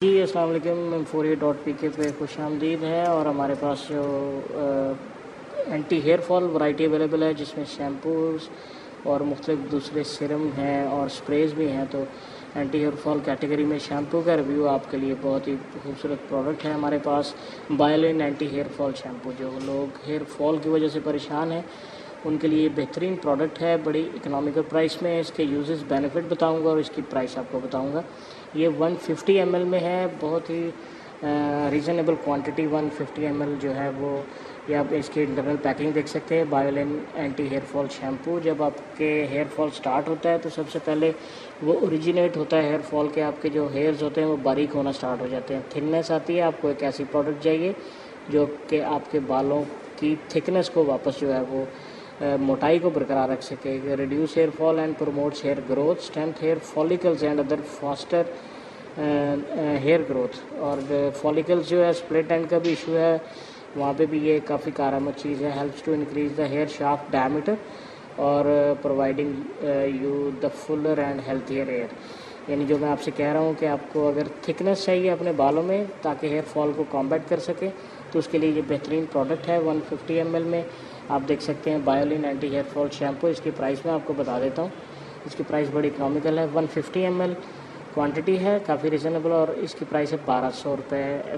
जी अस्सलाम वालेकुम। M48.pk पे खुश आमदीद है। और हमारे पास जो anti hair fall variety available है, जिसमें शैम्पूज़ और मुख्तलिफ दूसरे सिरम हैं और स्प्रेज भी हैं। तो एंटी हेयर फॉल कैटेगरी में शैम्पू का रिव्यू आपके लिए बहुत ही खूबसूरत प्रोडक्ट है हमारे पास। बायोलिन एंटी हेयर फॉल शैम्पू, जो लोग हेयर फॉल की वजह से परेशान हैं उनके लिए बेहतरीन प्रोडक्ट है। बड़ी इकोनॉमिकल प्राइस में इसके यूजेस बेनिफिट बताऊंगा और इसकी प्राइस आपको बताऊंगा। ये 150 ml में है, बहुत ही रीज़नेबल क्वांटिटी। 150 ml जो है वो, ये आप इसकी इंटरनल पैकिंग देख सकते हैं। बायोलिन एंटी हेयर फॉल शैम्पू, जब आपके हेयर फॉल स्टार्ट होता है तो सबसे पहले वो ओरिजिनेट होता है हेयर फॉल के। आपके जो हेयर्स होते हैं वो बारीक होना स्टार्ट हो जाते हैं, थिकनेस आती है। आपको एक ऐसी प्रोडक्ट चाहिए जो कि आपके बालों की थिकनेस को वापस जो है वो मोटाई को बरकरार रख सके। Reduce hair fall and promotes hair growth, strength hair follicles and other faster hair growth. और फॉलिकल्स जो है, स्प्लिट एंड का भी इशू है, वहाँ पे भी ये काफ़ी कारगर चीज़ है। Helps to increase the hair shaft diameter और providing you the fuller and healthier hair. यानी जो मैं आपसे कह रहा हूँ कि आपको अगर थिकनेस चाहिए अपने बालों में ताकि हेयर फॉल को कॉम्बैट कर सके, तो उसके लिए ये बेहतरीन प्रोडक्ट है। 150 ml में आप देख सकते हैं बायोलिन एंटी हेयर फॉल शैम्पू। इसकी प्राइस मैं आपको बता देता हूँ। इसकी प्राइस बड़ी इकोनॉमिकल है। 150 ml क्वांटिटी है, काफ़ी रिजनेबल, और इसकी प्राइस है 1200 रुपये।